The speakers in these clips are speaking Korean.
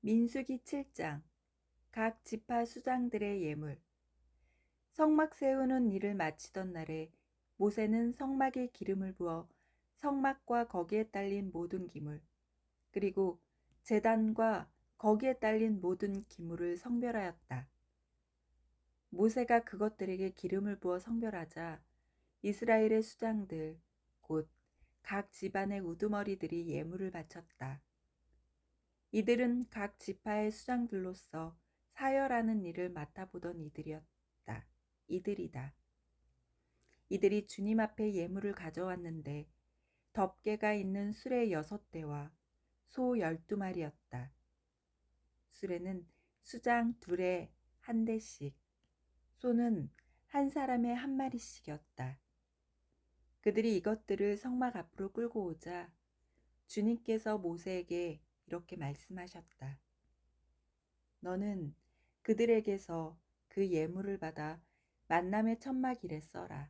민수기 7장 각 지파 수장들의 예물. 성막 세우는 일을 마치던 날에 모세는 성막에 기름을 부어 성막과 거기에 딸린 모든 기물, 그리고 제단과 거기에 딸린 모든 기물을 성별하였다. 모세가 그것들에게 기름을 부어 성별하자 이스라엘의 수장들, 곧 각 집안의 우두머리들이 예물을 바쳤다. 이들은 각 지파의 수장들로서 사열하는 일을 맡아보던 이들이다. 이들이 주님 앞에 예물을 가져왔는데 덮개가 있는 수레 6대와 소 12마리였다. 수레는 수장 둘에 한 대씩, 소는 한 사람에 한 마리씩이었다. 그들이 이것들을 성막 앞으로 끌고 오자 주님께서 모세에게 이렇게 말씀하셨다. 너는 그들에게서 그 예물을 받아 만남의 천막 일에 써라.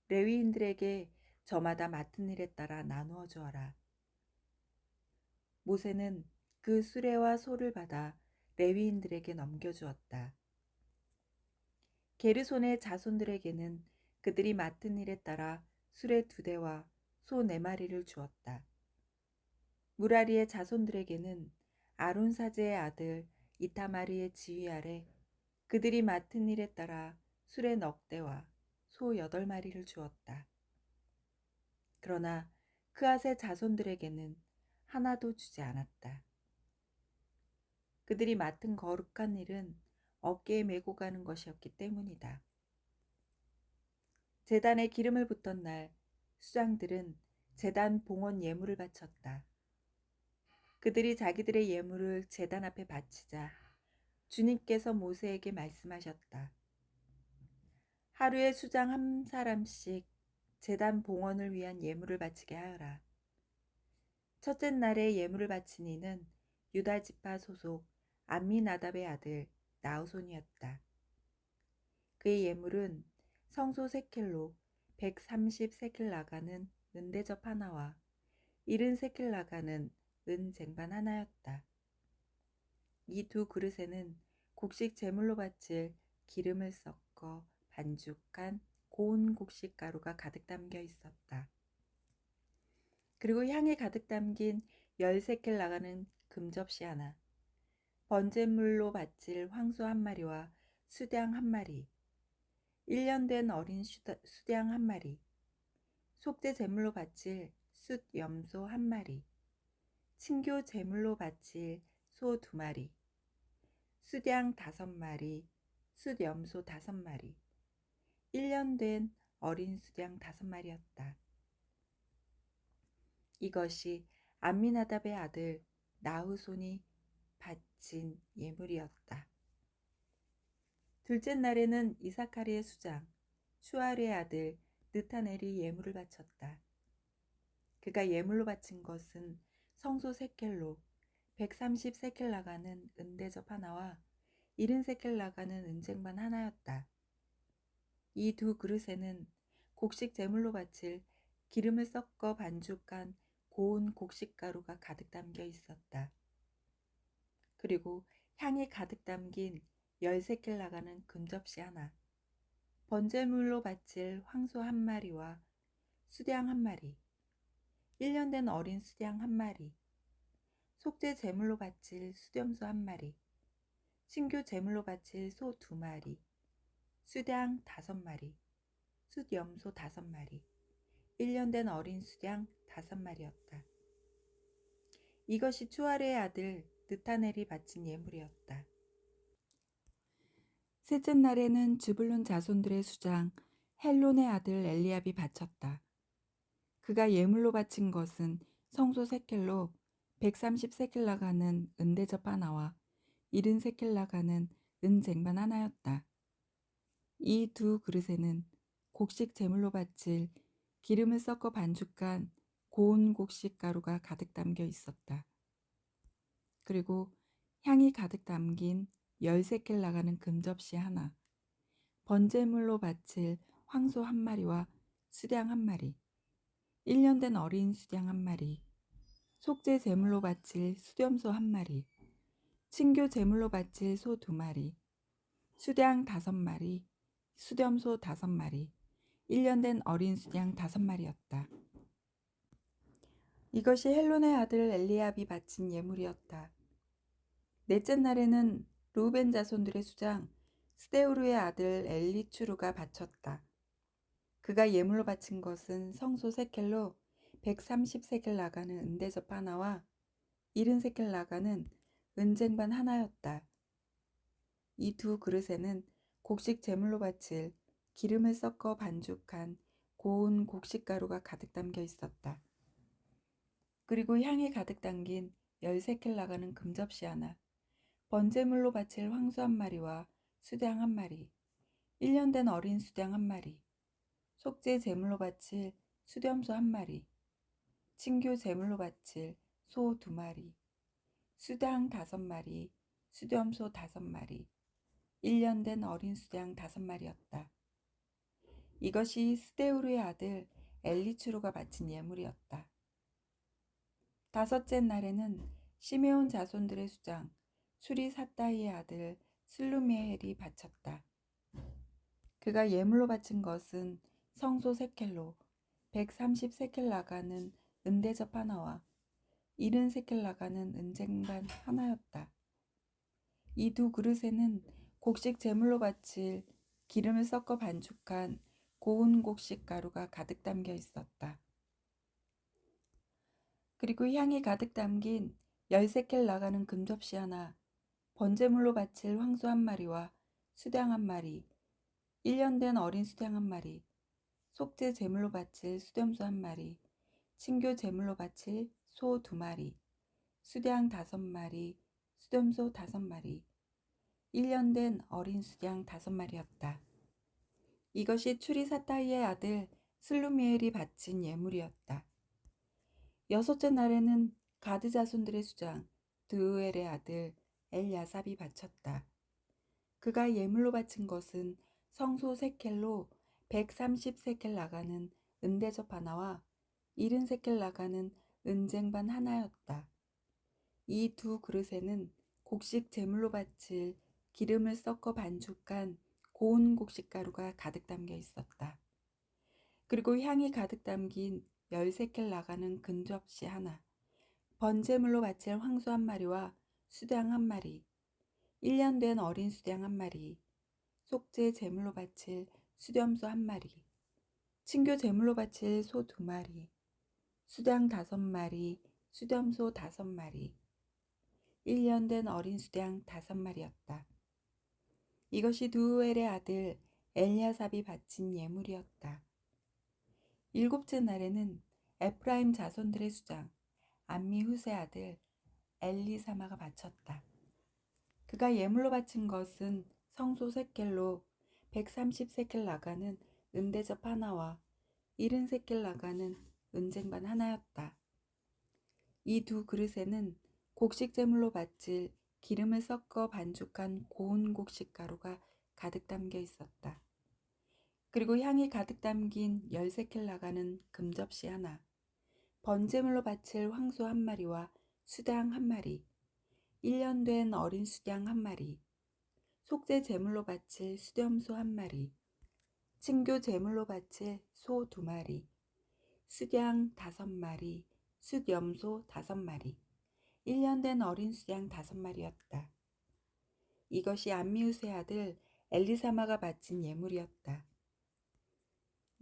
레위인들에게 저마다 맡은 일에 따라 나누어 주어라. 모세는 그 수레와 소를 받아 레위인들에게 넘겨주었다. 게르손의 자손들에게는 그들이 맡은 일에 따라 수레 2대와 소 4마리를 주었다. 무라리의 자손들에게는 아론 사제의 아들 이타마르의 지휘 아래 그들이 맡은 일에 따라 수레 넉 대와 소 8마리를 주었다. 그러나 그앗의 자손들에게는 하나도 주지 않았다. 그들이 맡은 거룩한 일은 어깨에 메고 가는 것이었기 때문이다. 제단에 기름을 붓던 날 수장들은 제단 봉헌 예물을 바쳤다. 그들이 자기들의 예물을 제단 앞에 바치자 주님께서 모세에게 말씀하셨다. 하루에 수장 한 사람씩 제단 봉헌을 위한 예물을 바치게 하여라. 첫째 날에 예물을 바친 이는 유다 지파 소속 암미나답의 아들 나우손이었다. 그의 예물은 성소 세켈로 130 세켈 나가는 은대접 하나와 70 세켈 나가는 은 쟁반 하나였다. 이 두 그릇에는 곡식 제물로 바칠 기름을 섞어 반죽한 고운 곡식 가루가 가득 담겨 있었다. 그리고 향이 가득 담긴 10세켈 나가는 금접시 하나, 번제물로 바칠 황소 한 마리와 수양 한 마리, 1년 된 어린 수양 한 마리, 속죄 제물로 바칠 숫 염소 한 마리, 친교 제물로 바칠 소 2마리, 숫양 5마리, 숫 염소 5마리, 1년 된 어린 수양 5마리였다. 이것이 암미나답의 아들 나흐손이 바친 예물이었다. 둘째 날에는 이사카리의 수장 수아르의 아들 느타넬이 예물을 바쳤다. 그가 예물로 바친 것은 성소 세켈로 130 세켈 나가는 은대접 하나와 70 세켈 나가는 은쟁반 하나였다. 이 두 그릇에는 곡식 제물로 바칠 기름을 섞어 반죽한 고운 곡식가루가 가득 담겨 있었다. 그리고 향이 가득 담긴 10세켈 나가는 금접시 하나, 번제물로 바칠 황소 한 마리와 수양 한 마리, 1년 된 어린 수양 한 마리, 속죄 제물로 바칠 수염소 한 마리, 신교 제물로 바칠 소 2마리, 수양 5마리, 숫염소 5마리, 1년 된 어린 수양 5마리였다. 이것이 추아르의 아들 느타넬이 바친 예물이었다. 셋째 날에는 즈불론 자손들의 수장 헬론의 아들 엘리압이 바쳤다. 그가 예물로 바친 것은 성소 세켈로 130 세켈 나가는 은대접 하나와 70 세켈 나가는 은쟁반 하나였다. 이 두 그릇에는 곡식 제물로 바칠 기름을 섞어 반죽한 고운 곡식 가루가 가득 담겨 있었다. 그리고 향이 가득 담긴 10세켈 나가는 금접시 하나, 번제물로 바칠 황소 한 마리와 수양 한 마리, 1년 된 어린 수양 한 마리, 속죄 제물로 바칠 수렴소 1마리, 친교 제물로 바칠 소 2마리, 수량 5마리, 수렴소 5마리, 1년 된 어린 수양 5마리였다. 이것이 헬론의 아들 엘리압이 바친 예물이었다. 넷째 날에는 르우벤 자손들의 수장 스데우르의 아들 엘리추루가 바쳤다. 그가 예물로 바친 것은 성소 세켈로 130세켈 나가는 은대접 하나와 70세켈 나가는 은쟁반 하나였다. 이 두 그릇에는 곡식 제물로 바칠 기름을 섞어 반죽한 고운 곡식가루가 가득 담겨 있었다. 그리고 향이 가득 담긴 10세켈 나가는 금접시 하나, 번제물로 바칠 황소 1마리와 수양 1마리, 1년 된 어린 수양 1마리, 속죄 제물로 바칠 수렴소 1마리, 친교 제물로 바칠 소 2마리, 수양 5마리, 수렴소 5마리, 1년 된 어린 수양 5마리였다. 이것이 스데우르의 아들 엘리추루가 바친 예물이었다. 다섯째 날에는 시메온 자손들의 수장 수리사다이의 아들 슬루미엘이 바쳤다. 그가 예물로 바친 것은 성소 세켈로 130세켈 나가는 은대접 하나와 70세켈 나가는 은쟁반 하나였다. 이 두 그릇에는 곡식 제물로 바칠 기름을 섞어 반죽한 고운 곡식 가루가 가득 담겨 있었다. 그리고 향이 가득 담긴 10세켈 나가는 금접시 하나, 번제물로 바칠 황소 1마리와 수양 1마리, 1년 된 어린 수양 1마리, 속죄 제물로 바칠 수렴소 1마리, 친교 제물로 바칠 소 2마리, 수양 5마리, 수렴소 5마리, 1년 된 어린 수양 5마리였다. 이것이 추리사타이의 아들 슬루미엘이 바친 예물이었다. 여섯째 날에는 가드 자손들의 수장 드우엘의 아들 엘야삽이 바쳤다. 그가 예물로 바친 것은 성소 세켈로 130세켈 나가는 은대접 하나와 70세켈 나가는 은쟁반 하나였다. 이 두 그릇에는 곡식 제물로 바칠 기름을 섞어 반죽한 고운 곡식가루가 가득 담겨 있었다. 그리고 향이 가득 담긴 10세켈 나가는 금접시 하나, 번제물로 바칠 황소 1마리와 수양 1마리, 1년 된 어린 수양 1마리, 속죄 제물로 바칠 수렴소 1마리, 친교 제물로 바칠 소 2마리, 수양 5마리, 수렴소 5마리, 1년 된 어린 수양 5마리였다. 이것이 두우엘의 아들 엘야삽이 바친 예물이었다. 일곱째 날에는 에프라임 자손들의 수장 암미후세 아들 엘리사마가 바쳤다. 그가 예물로 바친 것은 성소 세켈로 130세켈 나가는 은대접 하나와 70세켈 나가는 은쟁반 하나였다. 이 두 그릇에는 곡식 제물로 바칠 기름을 섞어 반죽한 고운 곡식 가루가 가득 담겨 있었다. 그리고 향이 가득 담긴 10세켈 나가는 금접시 하나, 번제물로 바칠 황소 1마리와 수양 1마리, 1년 된 어린 수양 1마리, 속죄 제물로 바칠 수렴소 1마리, 친교 제물로 바칠 소 2마리, 수양 5마리, 수염소 5마리, 1년 된 어린 수양 5마리였다. 이것이 암미우스의 아들 엘리사마가 바친 예물이었다.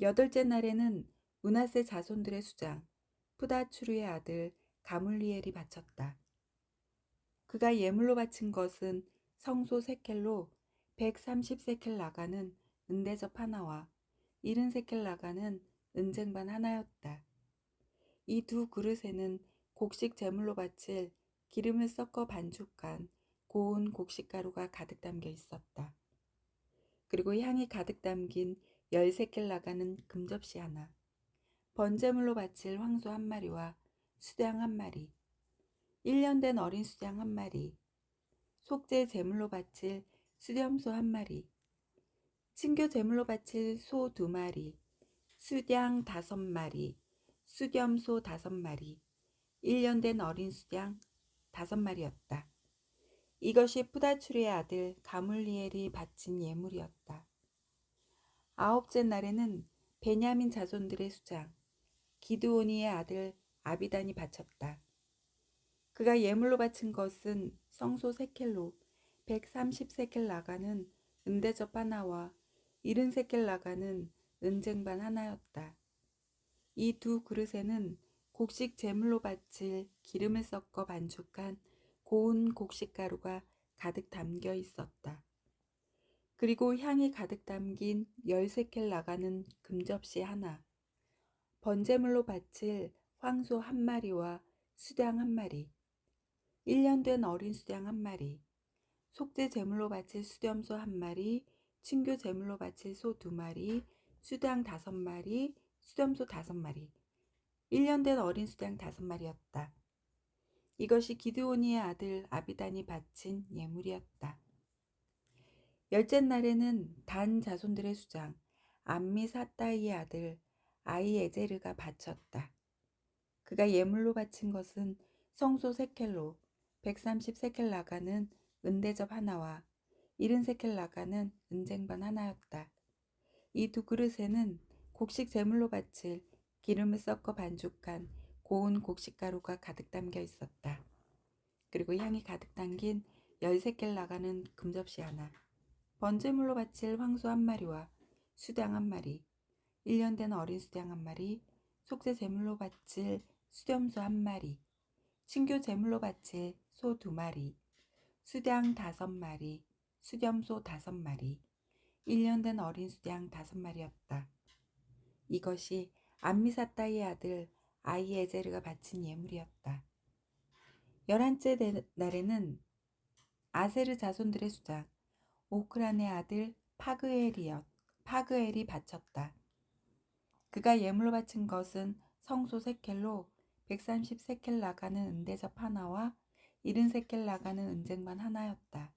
여덟째 날에는 므낫세 자손들의 수장 푸다추르의 아들 가물리엘이 바쳤다. 그가 예물로 바친 것은 성소 세켈로 130세켈 나가는 은대접 하나와 70세켈 나가는 은쟁반 하나였다. 이 두 그릇에는 곡식 제물로 바칠 기름을 섞어 반죽한 고운 곡식가루가 가득 담겨 있었다. 그리고 향이 가득 담긴 10세켈 나가는 금접시 하나, 번제물로 바칠 황소 1마리와 수양 1마리, 1년 된 어린 수양 1마리, 속죄 제물로 바칠 수렴소 1마리, 친교 제물로 바칠 소 2마리, 수양 5마리, 수렴소 5마리, 1년 된 어린 수양 5마리였다. 이것이 푸다추리의 아들 가물리엘이 바친 예물이었다. 아홉째 날에는 베냐민 자손들의 수장 기드오니의 아들 아비단이 바쳤다. 그가 예물로 바친 것은 성소 세켈로 130세켈 나가는 은대접 하나와 70세켈 나가는 은쟁반 하나였다. 이 두 그릇에는 곡식 제물로 바칠 기름을 섞어 반죽한 고운 곡식가루가 가득 담겨 있었다. 그리고 향이 가득 담긴 10세켈 나가는 금접시 하나, 번제물로 바칠 황소 1마리와 수양 1마리, 1년 된 어린 수양 1마리, 속죄 제물로 바칠 수염소 1마리, 친교 제물로 바칠 소 2마리, 수양 5마리, 수염소 5마리, 1년 된 어린 수양 5마리였다. 이것이 기드오니의 아들 아비단이 바친 예물이었다. 열째 날에는 단 자손들의 수장 암미사다이의 아들 아이에제르가 바쳤다. 그가 예물로 바친 것은 성소 세켈로 130세켈 나가는 은대접 하나와 70세켈 나가는 은쟁반 하나였다. 이 두 그릇에는 곡식 제물로 바칠 기름을 섞어 반죽한 고운 곡식가루가 가득 담겨 있었다. 그리고 향이 가득 담긴 10세켈 나가는 금접시 하나, 번제물로 바칠 황소 1마리와 수양 1마리, 1년 된 어린 수양 1마리, 속죄 제물로 바칠 수염소 1마리, 친교 제물로 바칠 소 2마리, 수양 5마리, 수염소 5마리, 1년 된 어린 수양 5마리였다. 이것이 암미사다이의 아들 아이에제르가 바친 예물이었다. 11째 날에는 아세르 자손들의 수장 오크란의 아들 파그엘이 바쳤다. 그가 예물로 바친 것은 성소 세켈로 130세켈 나가는 은대접 하나와 70세켈 나가는 은쟁반 하나였다.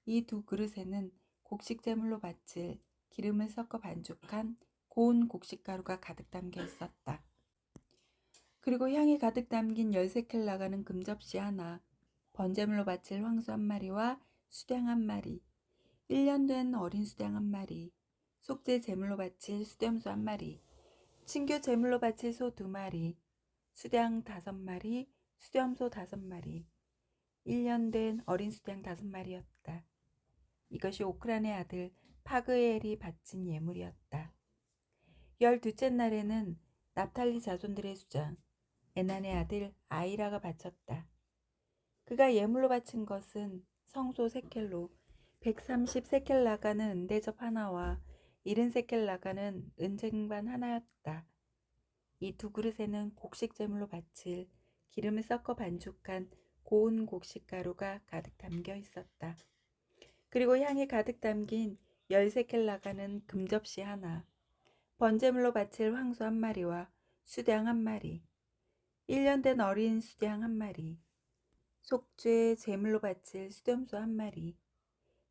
이 두 그릇에는 곡식 제물로 바칠 기름을 섞어 반죽한 고운 곡식가루가 가득 담겨 있었다. 그리고 향이 가득 담긴 10세켈 나가는 금접시 하나, 번제물로 바칠 황소 1마리와 수양 1마리, 1년 된 어린 수양 1마리, 속죄 제물로 바칠 수염소 1마리, 친교 제물로 바칠 소 2마리, 수양 5마리, 수염소 5마리, 1년 된 어린 수양 5마리였다. 이것이 오크란의 아들 파그엘이 바친 예물이었다. 12째 날에는 납탈리 자손들의 수장 에난의 아들 아이라가 바쳤다. 그가 예물로 바친 것은 성소 세켈로 130세켈 나가는 은대접 하나와 70세켈 나가는 은쟁반 하나였다. 이 두 그릇에는 곡식 제물로 바칠 기름을 섞어 반죽한 고운 곡식가루가 가득 담겨 있었다. 그리고 향이 가득 담긴 10세켈 나가는 금접시 하나, 번제물로 바칠 황소 1마리와 수양 1마리, 1년 된 어린 수양 1마리, 속죄 제물로 바칠 수염소 1마리,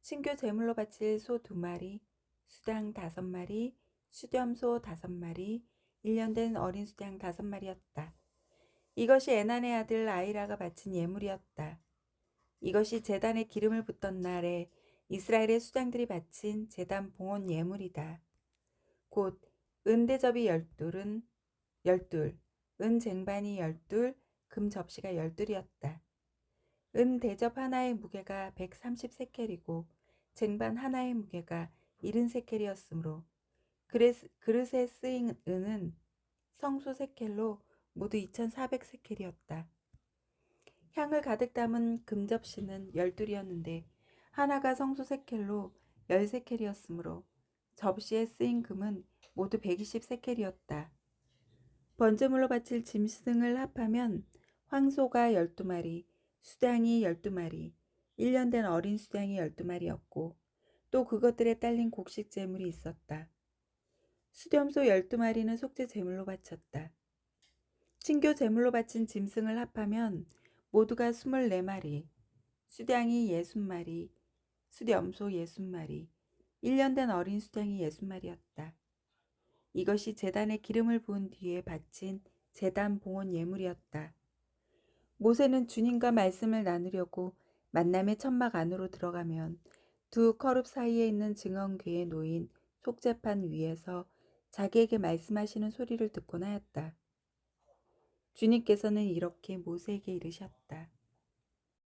친교 제물로 바칠 소 2마리, 수양 5마리, 수염소 5마리, 1년 된 어린 수양 5마리였다. 이것이 에난의 아들 아이라가 바친 예물이었다. 이것이 제단에 기름을 붓던 날에 이스라엘의 수장들이 바친 제단 봉헌 예물이다. 곧 은대접이 12, 은쟁반이 12, 금접시가 12이었다. 은대접 하나의 무게가 130세켈이고 쟁반 하나의 무게가 70세켈이었으므로 그릇에 쓰인 은은 성소 세켈로 모두 2400세켈이었다. 향을 가득 담은 금접시는 12이었는데 하나가 성소 세켈로 10세켈이었으므로 접시에 쓰인 금은 모두 120세켈이었다. 번제물로 바칠 짐승을 합하면 황소가 12마리, 수양이 12마리, 1년 된 어린 수양이 12마리였고 또 그것들에 딸린 곡식 제물이 있었다. 수염소 12마리는 속죄 제물로 바쳤다. 친교 제물로 바친 짐승을 합하면 모두가 24마리, 수양이 60마리, 수염소 60마리, 1년 된 어린 수양이 60마리였다. 이것이 제단에 기름을 부은 뒤에 바친 제단 봉헌 예물이었다. 모세는 주님과 말씀을 나누려고 만남의 천막 안으로 들어가면 두 커룹 사이에 있는 증언궤에 놓인 속죄판 위에서 자기에게 말씀하시는 소리를 듣곤 하였다. 주님께서는 이렇게 모세에게 이르셨다.